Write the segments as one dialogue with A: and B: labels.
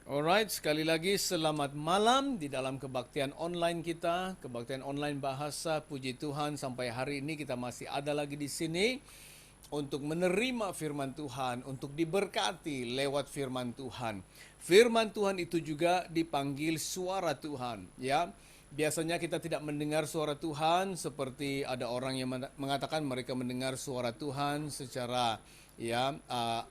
A: Alright, sekali lagi selamat malam di dalam kebaktian online kita, kebaktian online bahasa. Puji Tuhan sampai hari ini kita masih ada lagi di sini untuk menerima firman Tuhan, untuk diberkati lewat firman Tuhan. Firman Tuhan itu juga dipanggil suara Tuhan, ya. Biasanya kita tidak mendengar suara Tuhan seperti ada orang yang mengatakan mereka mendengar suara Tuhan secara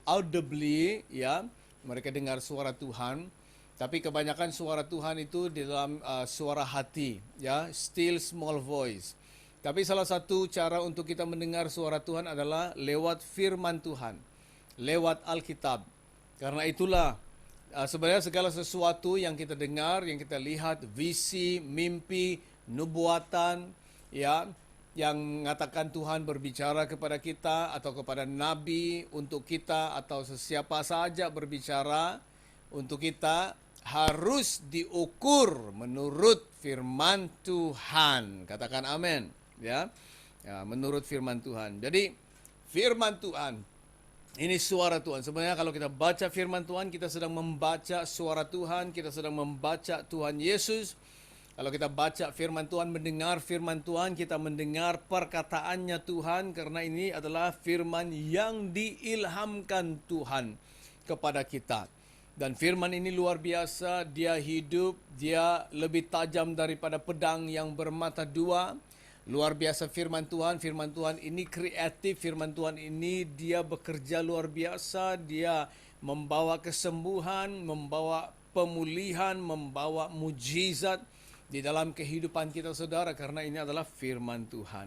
A: audibly, ya. Mereka dengar suara Tuhan, tapi kebanyakan suara Tuhan itu di dalam suara hati, ya, still small voice. Tapi salah satu cara untuk kita mendengar suara Tuhan adalah lewat firman Tuhan, lewat Alkitab. Karena itulah sebenarnya segala sesuatu yang kita dengar, yang kita lihat, visi, mimpi, nubuatan, ya, yang mengatakan Tuhan berbicara kepada kita atau kepada nabi untuk kita atau sesiapa saja berbicara untuk kita harus diukur menurut firman Tuhan. Katakan amin, ya. Ya, menurut firman Tuhan. Jadi firman Tuhan ini suara Tuhan. Sebenarnya kalau kita baca firman Tuhan, kita sedang membaca suara Tuhan, kita sedang membaca Tuhan Yesus. Kalau kita baca firman Tuhan, mendengar firman Tuhan, kita mendengar perkataannya Tuhan, karena ini adalah firman yang diilhamkan Tuhan kepada kita. Dan firman ini luar biasa, dia hidup, dia lebih tajam daripada pedang yang bermata dua. Luar biasa firman Tuhan ini kreatif, firman Tuhan ini dia bekerja luar biasa, dia membawa kesembuhan, membawa pemulihan, membawa mujizat di dalam kehidupan kita saudara, karena ini adalah firman Tuhan.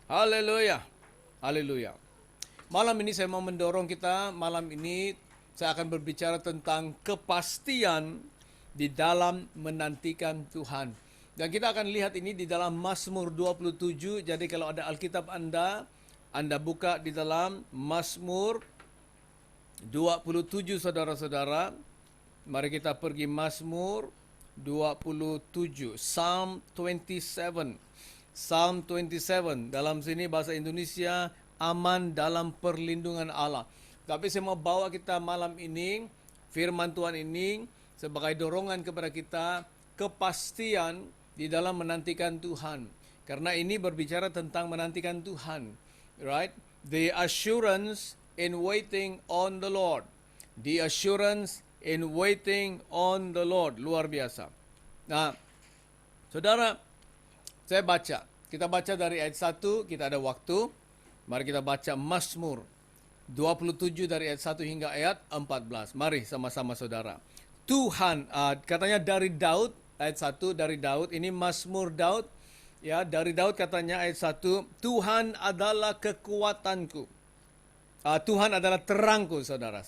A: Haleluya. Haleluya. Malam ini saya mau mendorong kita, malam ini saya akan berbicara tentang kepastian di dalam menantikan Tuhan. Dan kita akan lihat ini di dalam Mazmur 27. Jadi kalau ada Alkitab Anda buka di dalam Mazmur 27 saudara-saudara. Mari kita pergi Mazmur 27, Psalm 27. Psalm 27, dalam sini bahasa Indonesia, aman dalam perlindungan Allah. Tapi saya mau bawa kita malam ini, firman Tuhan ini, sebagai dorongan kepada kita, kepastian di dalam menantikan Tuhan. Karena ini berbicara tentang menantikan Tuhan. Right? The assurance in waiting on the Lord. The assurance in waiting on the Lord. Luar biasa. Nah, saudara, saya baca. Kita baca dari ayat 1, kita ada waktu. Mari kita baca Mazmur 27 dari ayat 1 hingga ayat 14. Mari sama-sama saudara. Tuhan, katanya dari Daud, ayat 1 dari Daud. Ini Mazmur Daud. Ya, dari Daud katanya ayat 1. Tuhan adalah kekuatanku. Tuhan adalah terangku, saudara.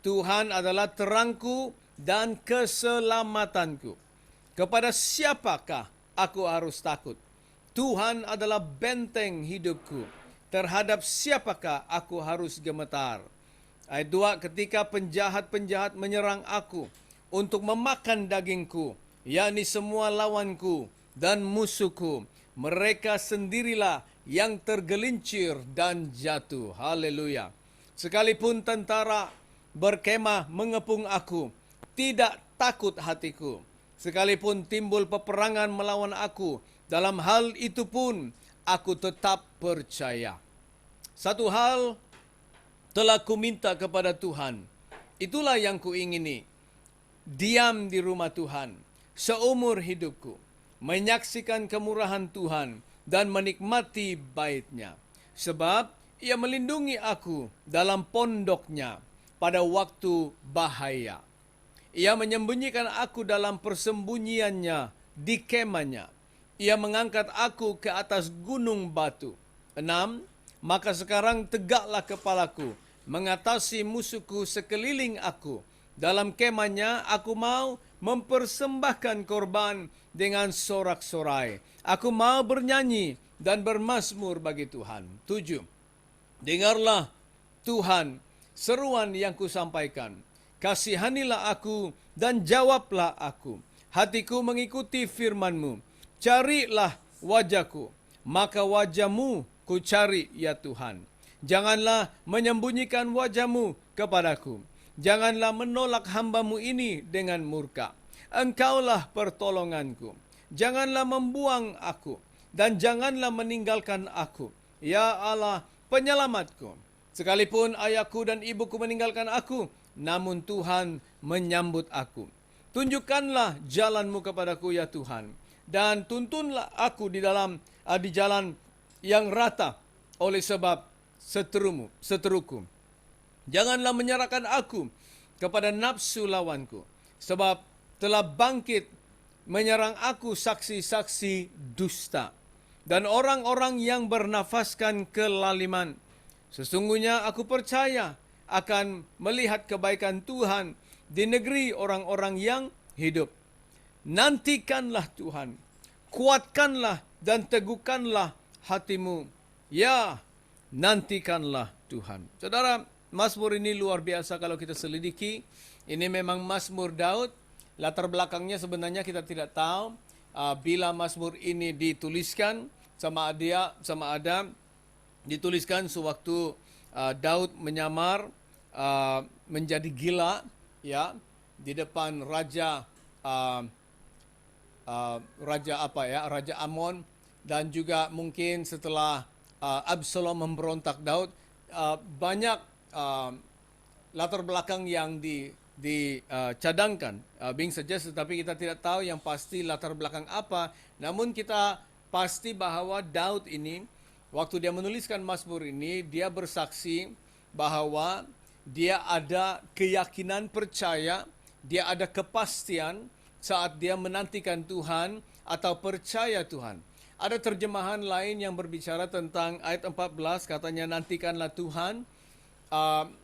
A: Tuhan adalah terangku dan keselamatanku. Kepada siapakah aku harus takut? Tuhan adalah benteng hidupku. Terhadap siapakah aku harus gemetar? Ayat 2, ketika penjahat-penjahat menyerang aku untuk memakan dagingku, yakni semua lawanku dan musuhku, mereka sendirilah yang tergelincir dan jatuh. Haleluya. Sekalipun tentara berkemah mengepung aku, tidak takut hatiku. Sekalipun timbul peperangan melawan aku, dalam hal itu pun aku tetap percaya. Satu hal telah kuminta kepada Tuhan, itulah yang kuingini, diam di rumah Tuhan seumur hidupku, menyaksikan kemurahan Tuhan dan menikmati bait-Nya. Sebab Ia melindungi aku dalam pondok-Nya pada waktu bahaya. Ia menyembunyikan aku dalam persembunyiannya di kemahnya. Ia mengangkat aku ke atas gunung batu. 6. Maka sekarang tegaklah kepalaku, mengatasi musuhku sekeliling aku. Dalam kemahnya aku mau mempersembahkan korban dengan sorak-sorai. Aku mau bernyanyi dan bermazmur bagi Tuhan. 7. Dengarlah Tuhan seruan yang kusampaikan. Kasihanilah aku dan jawablah aku. Hatiku mengikuti firman-Mu. Carilah wajahku, maka wajah-Mu ku cari, ya Tuhan. Janganlah menyembunyikan wajah-Mu kepadaku. Janganlah menolak hamba-Mu ini dengan murka. Engkaulah pertolonganku. Janganlah membuang aku, dan janganlah meninggalkan aku. Ya Allah, penyelamatku. Sekalipun ayahku dan ibuku meninggalkan aku, namun Tuhan menyambut aku. Tunjukkanlah jalan-Mu kepadaku, ya Tuhan, dan tuntunlah aku di jalan yang rata oleh sebab seteruku. Janganlah menyerahkan aku kepada nafsu lawanku, sebab telah bangkit menyerang aku saksi-saksi dusta dan orang-orang yang bernafaskan kelaliman. Sesungguhnya aku percaya akan melihat kebaikan Tuhan di negeri orang-orang yang hidup. Nantikanlah Tuhan, kuatkanlah dan teguhkanlah hatimu. Ya, nantikanlah Tuhan. Saudara, Mazmur ini luar biasa kalau kita selidiki. Ini memang Mazmur Daud. Latar belakangnya sebenarnya kita tidak tahu bila Mazmur ini dituliskan, sama ada dituliskan sewaktu Daud menyamar menjadi gila, ya, di depan raja Raja Amon, dan juga mungkin setelah Absalom memberontak Daud. Banyak latar belakang yang dicadangkan, being suggested, tapi kita tidak tahu yang pasti latar belakang apa. Namun kita pasti bahwa Daud ini, waktu dia menuliskan Mazmur ini, dia bersaksi bahwa dia ada keyakinan, percaya, dia ada kepastian saat dia menantikan Tuhan atau percaya Tuhan. Ada terjemahan lain yang berbicara tentang ayat 14, katanya nantikanlah Tuhan.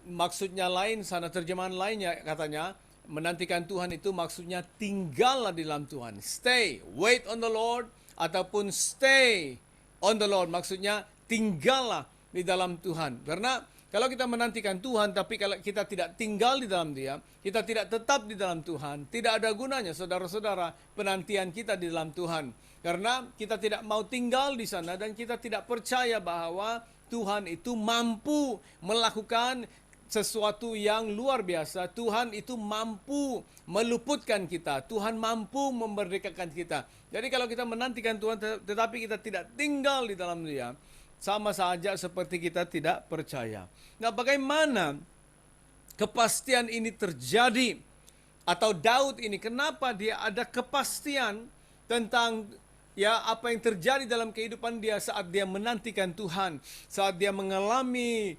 A: Maksudnya lain, sana terjemahan lainnya katanya menantikan Tuhan itu maksudnya tinggallah di dalam Tuhan. Stay, wait on the Lord, ataupun stay on the Lord, maksudnya tinggallah di dalam Tuhan. Karena kalau kita menantikan Tuhan tapi kalau kita tidak tinggal di dalam Dia, kita tidak tetap di dalam Tuhan, tidak ada gunanya saudara-saudara penantian kita di dalam Tuhan. Karena kita tidak mau tinggal di sana dan kita tidak percaya bahwa Tuhan itu mampu melakukan sesuatu yang luar biasa. Tuhan itu mampu meluputkan kita. Tuhan mampu memerdekakan kita. Jadi kalau kita menantikan Tuhan tetapi kita tidak tinggal di dalam Dia, sama saja seperti kita tidak percaya. Nah, bagaimana kepastian ini terjadi? Atau Daud ini, kenapa dia ada kepastian tentang apa yang terjadi dalam kehidupan dia saat dia menantikan Tuhan, saat dia mengalami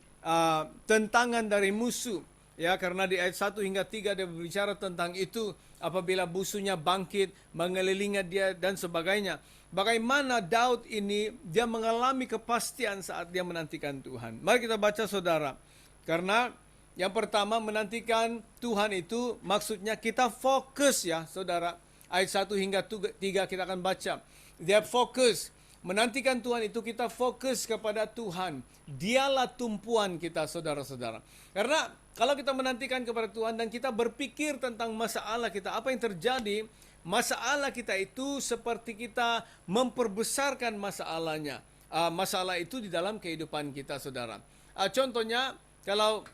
A: tentangan dari musuh. Ya, karena di ayat 1 hingga 3 dia berbicara tentang itu, apabila musuhnya bangkit, mengelilingi dia dan sebagainya. Bagaimana Daud ini dia mengalami kepastian saat dia menantikan Tuhan. Mari kita baca saudara. Karena yang pertama, menantikan Tuhan itu maksudnya kita fokus, ya saudara. Ayat 1 hingga 3 kita akan baca. Dia fokus. Menantikan Tuhan itu kita fokus kepada Tuhan. Dialah tumpuan kita, saudara-saudara. Karena kalau kita menantikan kepada Tuhan dan kita berpikir tentang masalah kita, apa yang terjadi? Masalah kita itu seperti kita memperbesarkan masalahnya. Masalah itu di dalam kehidupan kita, saudara. Contohnya, kalau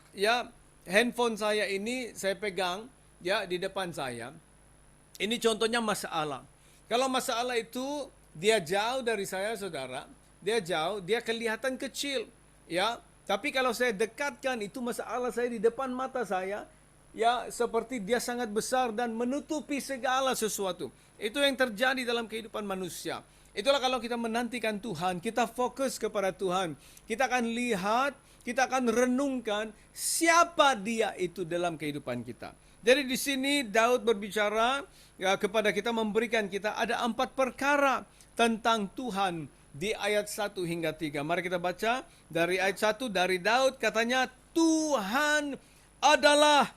A: handphone saya ini saya pegang di depan saya. Ini contohnya masalah. Kalau masalah itu dia jauh dari saya, saudara, dia jauh, dia kelihatan kecil, ya. Tapi kalau saya dekatkan, itu masalah saya di depan mata saya, ya, seperti dia sangat besar dan menutupi segala sesuatu. Itu yang terjadi dalam kehidupan manusia. Itulah kalau kita menantikan Tuhan, kita fokus kepada Tuhan. Kita akan lihat, kita akan renungkan siapa Dia itu dalam kehidupan kita. Jadi di sini Daud berbicara kepada kita, memberikan kita ada 4 perkara tentang Tuhan di ayat 1 hingga 3. Mari kita baca dari ayat 1, dari Daud katanya, Tuhan adalah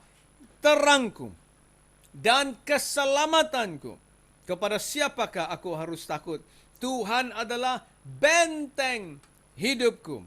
A: terangku dan keselamatanku. Kepada siapakah aku harus takut? Tuhan adalah benteng hidupku.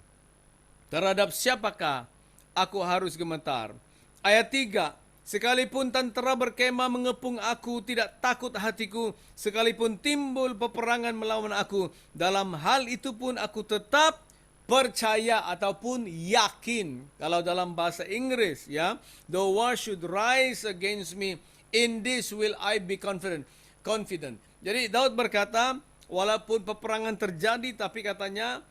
A: Terhadap siapakah aku harus gemetar? Ayat 3, sekalipun tentera berkemah mengepung aku, tidak takut hatiku. Sekalipun timbul peperangan melawan aku, dalam hal itu pun aku tetap percaya ataupun yakin. Kalau dalam bahasa Inggris, ya, the war should rise against me, in this will I be confident. Confident. Jadi Daud berkata, walaupun peperangan terjadi, tapi katanya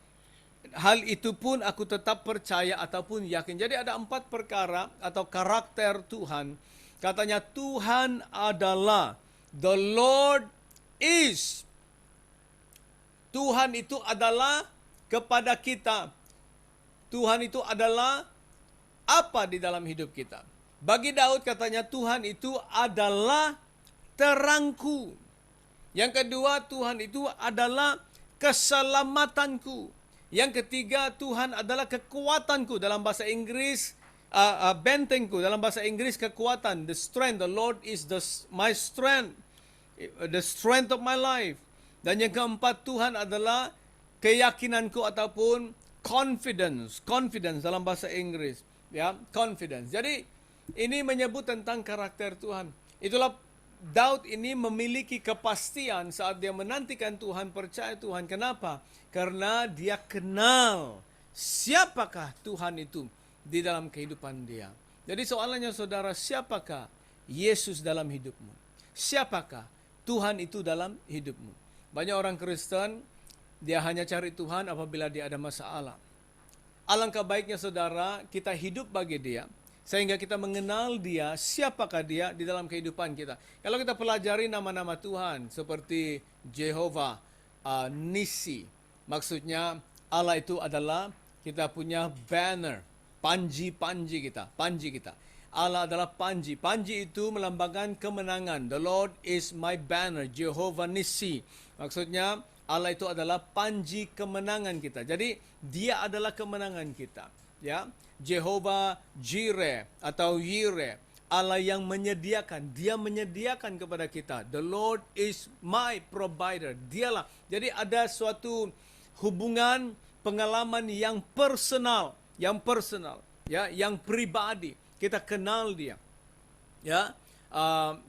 A: hal itu pun aku tetap percaya ataupun yakin. Jadi ada 4 perkara atau karakter Tuhan. Katanya Tuhan adalah, the Lord is. Tuhan itu adalah kepada kita. Tuhan itu adalah apa di dalam hidup kita. Bagi Daud katanya Tuhan itu adalah terangku. Yang kedua, Tuhan itu adalah keselamatanku. Yang ketiga, Tuhan adalah kekuatanku. Dalam bahasa Inggris, bentengku. Dalam bahasa Inggris, kekuatan. The strength. The Lord is my strength. The strength of my life. Dan yang keempat, Tuhan adalah keyakinanku ataupun confidence. Confidence dalam bahasa Inggris. Ya, confidence. Jadi, ini menyebut tentang karakter Tuhan. Itulah Daud ini memiliki kepastian saat dia menantikan Tuhan, percaya Tuhan. Kenapa? Karena dia kenal siapakah Tuhan itu di dalam kehidupan dia. Jadi soalannya saudara, siapakah Yesus dalam hidupmu? Siapakah Tuhan itu dalam hidupmu? Banyak orang Kristen, dia hanya cari Tuhan apabila dia ada masalah. Alangkah baiknya saudara, kita hidup bagi dia, sehingga kita mengenal dia, siapakah dia di dalam kehidupan kita. Kalau kita pelajari nama-nama Tuhan, seperti Jehovah Nisi, maksudnya Allah itu adalah kita punya banner, panji kita. Allah adalah panji. Panji itu melambangkan kemenangan. The Lord is my banner, Jehovah Nisi. Maksudnya Allah itu adalah panji kemenangan kita. Jadi dia adalah kemenangan kita. Ya, Jehovah Jireh atau Yireh, Allah yang menyediakan, dia menyediakan kepada kita. The Lord is my provider. Dialah. Jadi ada suatu hubungan, pengalaman yang personal, ya, yang pribadi. Kita kenal dia. Ya,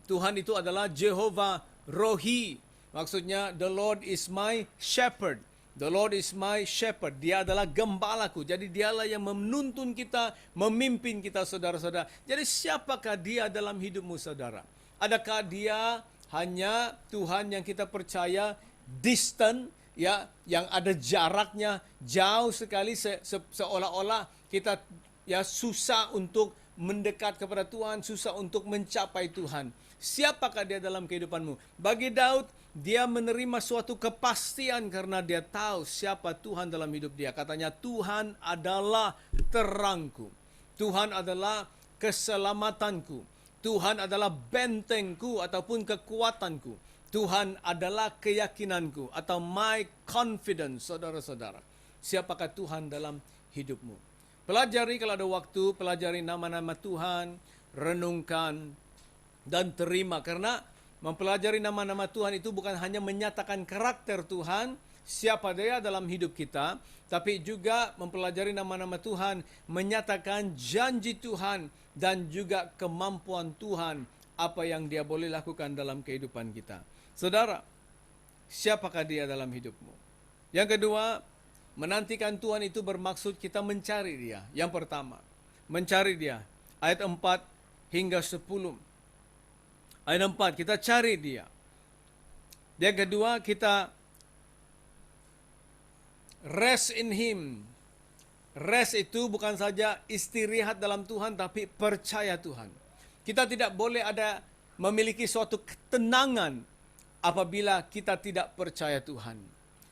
A: Tuhan itu adalah Jehovah Rohi. Maksudnya the Lord is my shepherd. The Lord is my shepherd. Dia adalah gembalaku. Jadi dialah yang menuntun kita, memimpin kita saudara-saudara. Jadi siapakah dia dalam hidupmu saudara? Adakah dia hanya Tuhan yang kita percaya distant, ya, yang ada jaraknya jauh sekali, seolah-olah kita ya susah untuk mendekat kepada Tuhan, susah untuk mencapai Tuhan. Siapakah dia dalam kehidupanmu? Bagi Daud, dia menerima suatu kepastian karena dia tahu siapa Tuhan dalam hidup dia. Katanya, Tuhan adalah terangku. Tuhan adalah keselamatanku. Tuhan adalah bentengku ataupun kekuatanku. Tuhan adalah keyakinanku atau my confidence, saudara-saudara. Siapakah Tuhan dalam hidupmu? Pelajari kalau ada waktu, pelajari nama-nama Tuhan, renungkan dan terima. Karena mempelajari nama-nama Tuhan itu bukan hanya menyatakan karakter Tuhan, siapa dia dalam hidup kita, tapi juga mempelajari nama-nama Tuhan, menyatakan janji Tuhan dan juga kemampuan Tuhan, apa yang dia boleh lakukan dalam kehidupan kita. Saudara, siapakah dia dalam hidupmu? Yang kedua, menantikan Tuhan itu bermaksud kita mencari dia. Yang pertama, mencari dia. Ayat 4 hingga 10. Ayat 4, kita cari dia. Yang kedua, kita rest in Him. Rest itu bukan saja istirahat dalam Tuhan, tapi percaya Tuhan. Kita tidak boleh memiliki suatu ketenangan apabila kita tidak percaya Tuhan.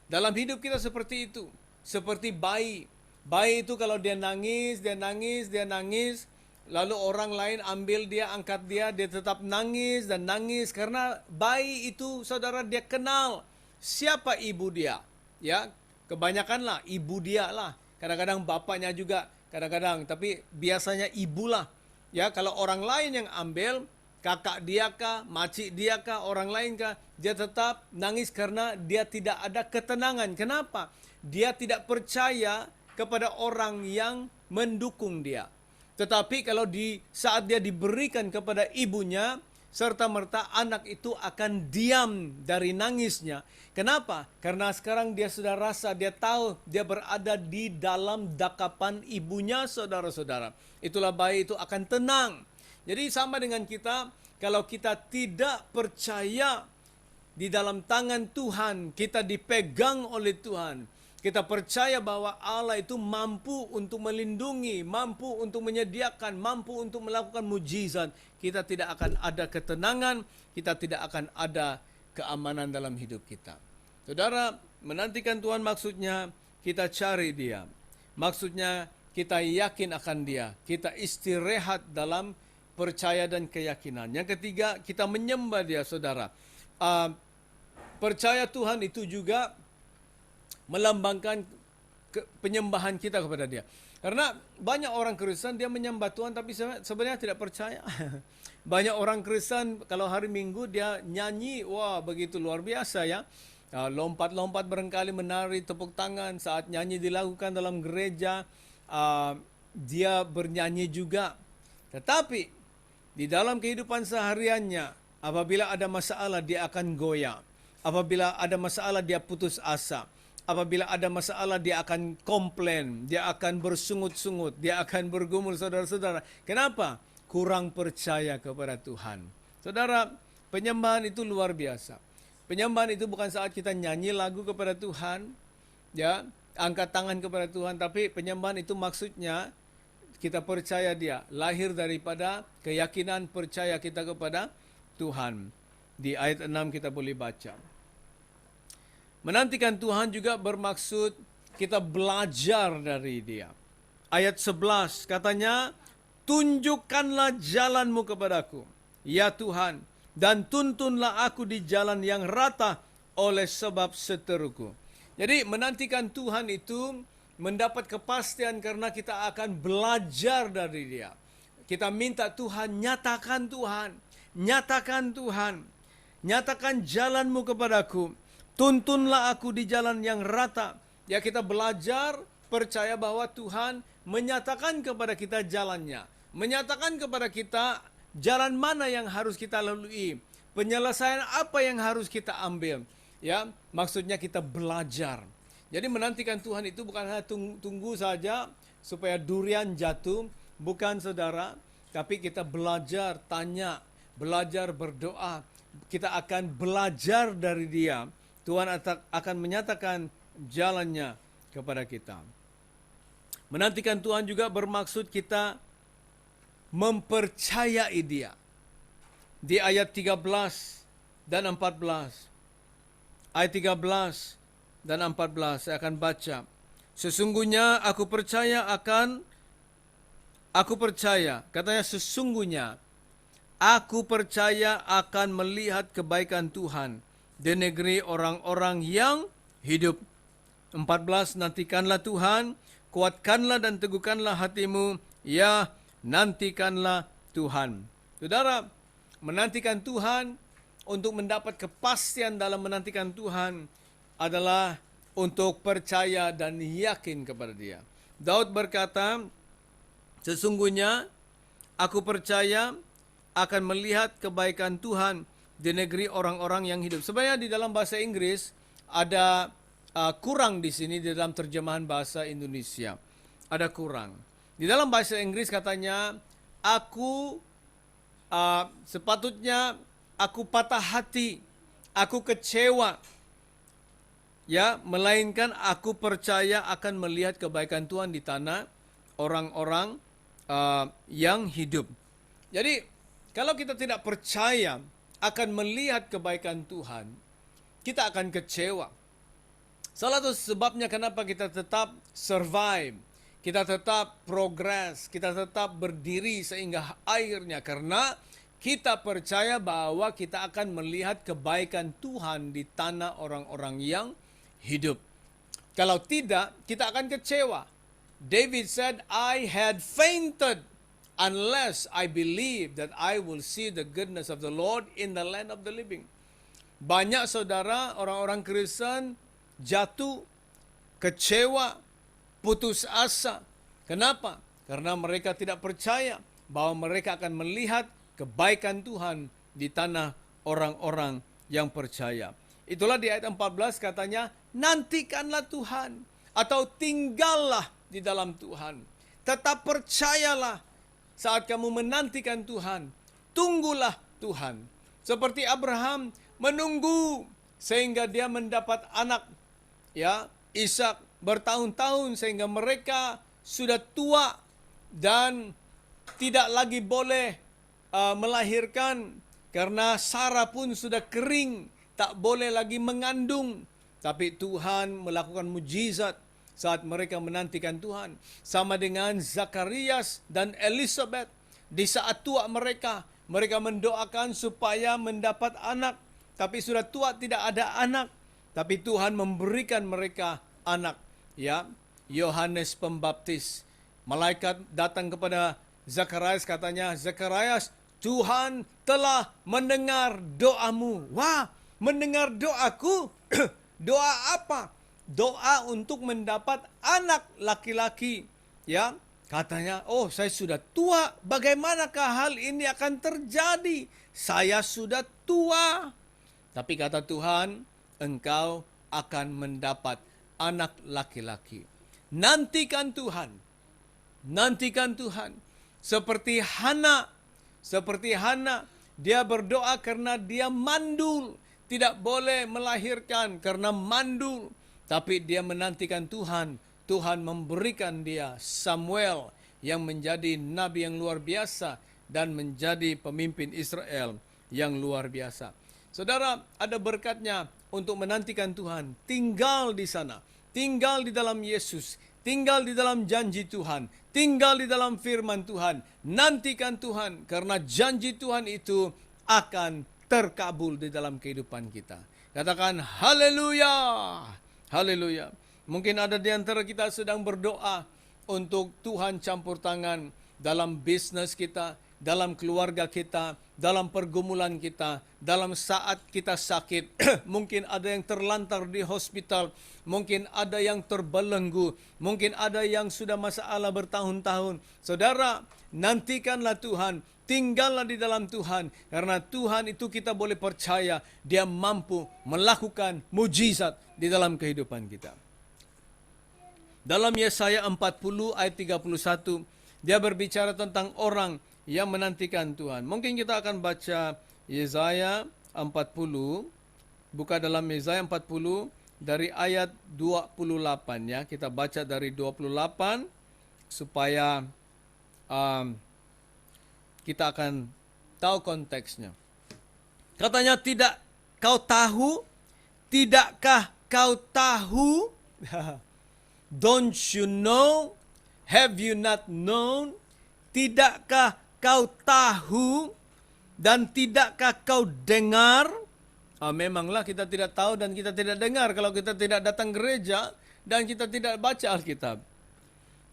A: Dalam hidup kita seperti itu. Seperti bayi. Bayi itu kalau dia nangis, lalu orang lain ambil dia, angkat dia tetap nangis dan nangis. Karena bayi itu, saudara, dia kenal siapa ibu dia. Ya, kebanyakanlah ibu dia lah. Kadang-kadang bapaknya juga, kadang-kadang. Tapi biasanya ibulah. Ya, kalau orang lain yang ambil, kakak dia kah, makcik dia kah, orang lain kah, dia tetap nangis karena dia tidak ada ketenangan. Kenapa? Dia tidak percaya kepada orang yang mendukung dia. Tetapi kalau saat dia diberikan kepada ibunya, serta-merta anak itu akan diam dari nangisnya. Kenapa? Karena sekarang dia sudah rasa, dia tahu dia berada di dalam dakapan ibunya, saudara-saudara. Itulah bayi itu akan tenang. Jadi sama dengan kita, kalau kita tidak percaya di dalam tangan Tuhan, kita dipegang oleh Tuhan. Kita percaya bahwa Allah itu mampu untuk melindungi, mampu untuk menyediakan, mampu untuk melakukan mujizat. Kita tidak akan ada ketenangan, kita tidak akan ada keamanan dalam hidup kita. Saudara, menantikan Tuhan maksudnya kita cari Dia. Maksudnya kita yakin akan Dia. Kita istirahat dalam percaya dan keyakinan. Yang ketiga, kita menyembah Dia, saudara. Percaya Tuhan itu juga melambangkan penyembahan kita kepada Dia. Karena banyak orang Kristen dia menyembah Tuhan tapi sebenarnya tidak percaya. Banyak orang Kristen kalau hari Minggu dia nyanyi, wah begitu luar biasa ya. Lompat-lompat barangkali, menari, tepuk tangan saat nyanyi dilakukan dalam gereja. Dia bernyanyi juga. Tetapi di dalam kehidupan sehariannya, apabila ada masalah dia akan goyah. Apabila ada masalah dia putus asa. Apabila ada masalah dia akan komplain, dia akan bersungut-sungut, dia akan bergumul, saudara-saudara. Kenapa? Kurang percaya kepada Tuhan. Saudara, penyembahan itu luar biasa. Penyembahan itu bukan saat kita nyanyi lagu kepada Tuhan, ya, angkat tangan kepada Tuhan, tapi penyembahan itu maksudnya kita percaya Dia, lahir daripada keyakinan percaya kita kepada Tuhan. Di ayat 6 kita boleh baca. Menantikan Tuhan juga bermaksud kita belajar dari Dia. Ayat 11 katanya, tunjukkanlah jalanmu kepadaku, ya Tuhan, dan tuntunlah aku di jalan yang rata oleh sebab seteruku. Jadi menantikan Tuhan itu mendapat kepastian karena kita akan belajar dari Dia. Kita minta Tuhan, nyatakan Tuhan, nyatakan Tuhan, nyatakan jalanmu kepadaku. Tuntunlah aku di jalan yang rata. Ya, kita belajar percaya bahwa Tuhan menyatakan kepada kita jalannya. Menyatakan kepada kita jalan mana yang harus kita lalui. Penyelesaian apa yang harus kita ambil. Ya, maksudnya kita belajar. Jadi menantikan Tuhan itu bukan hanya tunggu saja supaya durian jatuh. Bukan, saudara. Tapi kita belajar, tanya, belajar berdoa. Kita akan belajar dari Dia. Tuhan akan menyatakan jalannya kepada kita. Menantikan Tuhan juga bermaksud kita mempercayai Dia. Di ayat 13 dan 14. Ayat 13 dan 14 saya akan baca. Sesungguhnya aku percaya, katanya sesungguhnya aku percaya akan melihat kebaikan Tuhan di negeri orang-orang yang hidup. 14, nantikanlah Tuhan, kuatkanlah dan teguhkanlah hatimu, ya nantikanlah Tuhan. Saudara, menantikan Tuhan untuk mendapat kepastian dalam menantikan Tuhan adalah untuk percaya dan yakin kepada Dia. Daud berkata, sesungguhnya aku percaya akan melihat kebaikan Tuhan di negeri orang-orang yang hidup. Sebenarnya di dalam bahasa Inggris ada kurang di sini di dalam terjemahan bahasa Indonesia. Ada kurang. Di dalam bahasa Inggris katanya, sepatutnya aku patah hati, aku kecewa. Ya, melainkan aku percaya akan melihat kebaikan Tuhan di tanah orang-orang yang hidup. Jadi, kalau kita tidak percaya akan melihat kebaikan Tuhan, kita akan kecewa. Salah satu sebabnya kenapa kita tetap survive, kita tetap progress, kita tetap berdiri sehingga akhirnya karena kita percaya bahwa kita akan melihat kebaikan Tuhan di tanah orang-orang yang hidup. Kalau tidak, kita akan kecewa. David said, I had fainted unless I believe that I will see the goodness of the Lord in the land of the living. Banyak saudara, orang-orang Kristen jatuh, kecewa, putus asa. Kenapa? Karena mereka tidak percaya bahwa mereka akan melihat kebaikan Tuhan di tanah orang-orang yang percaya. Itulah di ayat 14 katanya, nantikanlah Tuhan atau tinggallah di dalam Tuhan. Tetap percayalah saat kamu menantikan Tuhan. Tunggulah Tuhan. Seperti Abraham menunggu sehingga dia mendapat anak, ya, Ishak, bertahun-tahun sehingga mereka sudah tua dan tidak lagi boleh melahirkan karena Sarah pun sudah kering, tak boleh lagi mengandung. Tapi Tuhan melakukan mujizat saat mereka menantikan Tuhan. Sama dengan Zakarias dan Elizabeth. Di saat tua mereka mendoakan supaya mendapat anak. Tapi sudah tua tidak ada anak. Tapi Tuhan memberikan mereka anak. Ya, Yohanes Pembaptis. Malaikat datang kepada Zakarias, katanya, Zakarias, Tuhan telah mendengar doamu. Wah, mendengar doaku? Doa apa? Doa untuk mendapat anak laki-laki. Ya, katanya, oh saya sudah tua, bagaimanakah hal ini akan terjadi? Saya sudah tua. Tapi kata Tuhan, engkau akan mendapat anak laki-laki. Nantikan Tuhan. Nantikan Tuhan. Seperti Hana, dia berdoa karena dia mandul. Tidak boleh melahirkan karena mandul. Tapi dia menantikan Tuhan. Tuhan memberikan dia Samuel yang menjadi nabi yang luar biasa dan menjadi pemimpin Israel yang luar biasa. Saudara, ada berkatnya untuk menantikan Tuhan. Tinggal di sana. Tinggal di dalam Yesus. Tinggal di dalam janji Tuhan. Tinggal di dalam firman Tuhan. Nantikan Tuhan karena janji Tuhan itu akan terkabul di dalam kehidupan kita. Katakan haleluya. Haleluya. Mungkin ada di antara kita sedang berdoa untuk Tuhan campur tangan dalam bisnis kita, dalam keluarga kita, dalam pergumulan kita, dalam saat kita sakit. Mungkin ada yang terlantar di hospital, mungkin ada yang terbelenggu, mungkin ada yang sudah masalah bertahun-tahun. Saudara, nantikanlah Tuhan, tinggallah di dalam Tuhan, karena Tuhan itu kita boleh percaya, Dia mampu melakukan mujizat di dalam kehidupan kita. Dalam Yesaya 40 ayat 31, dia berbicara tentang orang yang menantikan Tuhan. Mungkin kita akan baca Yesaya 40, buka dalam Yesaya 40 dari ayat 28 ya. Kita baca dari 28 supaya kita akan tahu konteksnya. Katanya, tidak kau tahu? Tidakkah kau tahu? Don't you know? Have you not known? Tidakkah kau tahu dan tidakkah kau dengar? Memanglah kita tidak tahu dan kita tidak dengar kalau kita tidak datang gereja dan kita tidak baca Alkitab.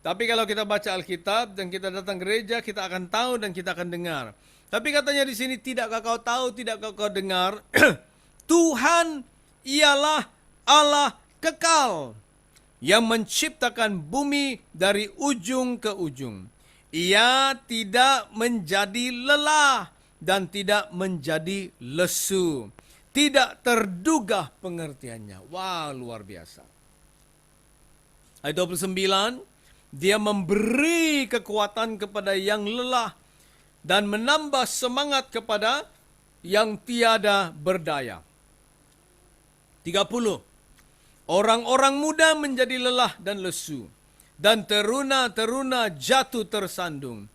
A: Tapi kalau kita baca Alkitab dan kita datang gereja, kita akan tahu dan kita akan dengar. Tapi katanya di sini, tidakkah kau tahu, tidakkah kau dengar? Tuhan ialah Allah kekal yang menciptakan bumi dari ujung ke ujung. Ia tidak menjadi lelah dan tidak menjadi lesu. Tidak terduga pengertiannya. Wah, luar biasa. Ayat 29, Dia memberi kekuatan kepada yang lelah dan menambah semangat kepada yang tiada berdaya. 30. Orang-orang muda menjadi lelah dan lesu, dan teruna-teruna jatuh tersandung.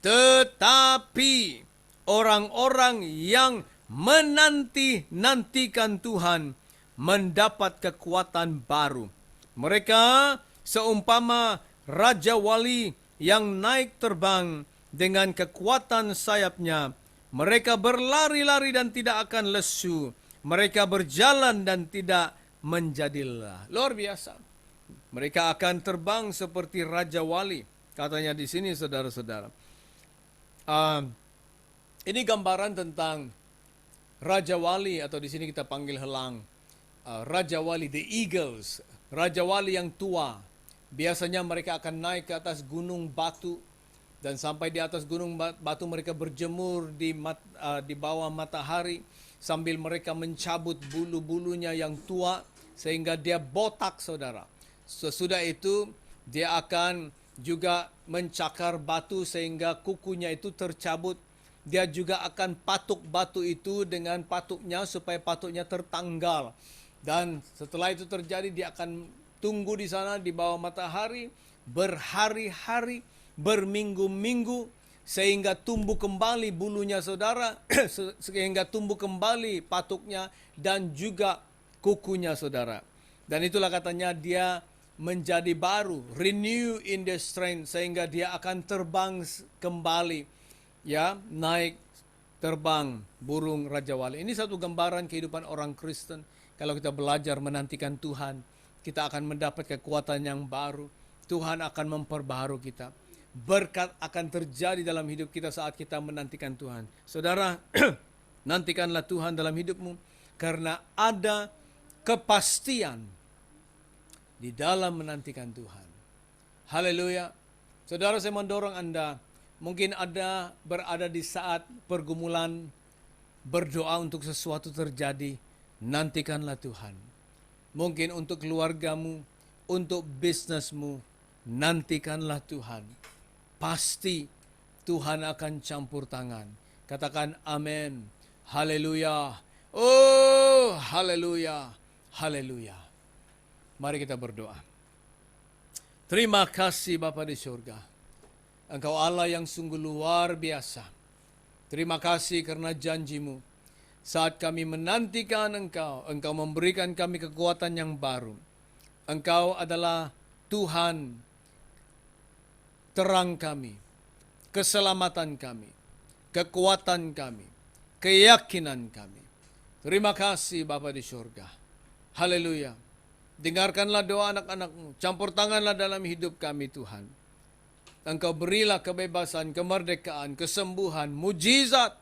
A: Tetapi orang-orang yang menanti-nantikan Tuhan mendapat kekuatan baru. Mereka seumpama Raja Wali yang naik terbang dengan kekuatan sayapnya. Mereka berlari-lari dan tidak akan lesu. Mereka berjalan dan tidak menjadi lelah. Luar biasa. Mereka akan terbang seperti Raja Wali. Katanya di sini, saudara-saudara. Ini gambaran tentang Raja Wali, atau di sini kita panggil helang. Raja Wali, the eagles. Raja Wali yang tua. Biasanya mereka akan naik ke atas gunung batu Dan sampai di atas gunung batu mereka berjemur di bawah matahari sambil mereka mencabut bulu-bulunya yang tua sehingga dia botak, saudara. Sesudah itu dia akan juga mencakar batu sehingga kukunya itu tercabut. Dia juga akan patuk batu itu dengan patuknya supaya patuknya tertanggal. Dan setelah itu terjadi, dia akan tunggu di sana di bawah matahari berhari-hari, berminggu-minggu, sehingga tumbuh kembali bulunya, saudara, sehingga tumbuh kembali patuknya dan juga kukunya, saudara. Dan itulah katanya dia menjadi baru, renew in the strength, sehingga dia akan terbang kembali, ya, naik terbang burung Raja Wali. Ini satu gambaran kehidupan orang Kristen. Kalau kita belajar menantikan Tuhan, kita akan mendapat kekuatan yang baru. Tuhan akan memperbaharui kita. Berkat akan terjadi dalam hidup kita saat kita menantikan Tuhan. Saudara, nantikanlah Tuhan dalam hidupmu karena ada kepastian di dalam menantikan Tuhan. Haleluya. Saudara, saya mendorong Anda, mungkin Anda berada di saat pergumulan, berdoa untuk sesuatu terjadi, nantikanlah Tuhan. Mungkin untuk keluargamu, untuk bisnismu, nantikanlah Tuhan. Pasti Tuhan akan campur tangan. Katakan amin. Haleluya. Oh, haleluya. Haleluya. Mari kita berdoa. Terima kasih Bapa di surga. Engkau Allah yang sungguh luar biasa. Terima kasih karena janjimu. Saat kami menantikan Engkau, Engkau memberikan kami kekuatan yang baru. Engkau adalah Tuhan terang kami, keselamatan kami, kekuatan kami, keyakinan kami. Terima kasih Bapa di surga. Haleluya. Dengarkanlah doa anak-anak-Mu. Campur tanganlah dalam hidup kami Tuhan. Engkau berilah kebebasan, kemerdekaan, kesembuhan, mujizat,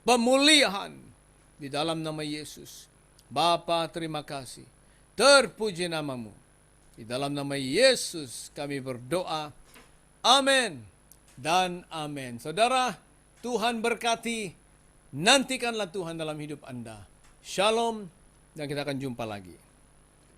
A: pemulihan di dalam nama Yesus. Bapa, terima kasih. Terpuji namamu. Di dalam nama Yesus kami berdoa. Amin dan amin. Saudara, Tuhan berkati. Nantikanlah Tuhan dalam hidup Anda. Shalom, dan kita akan jumpa lagi.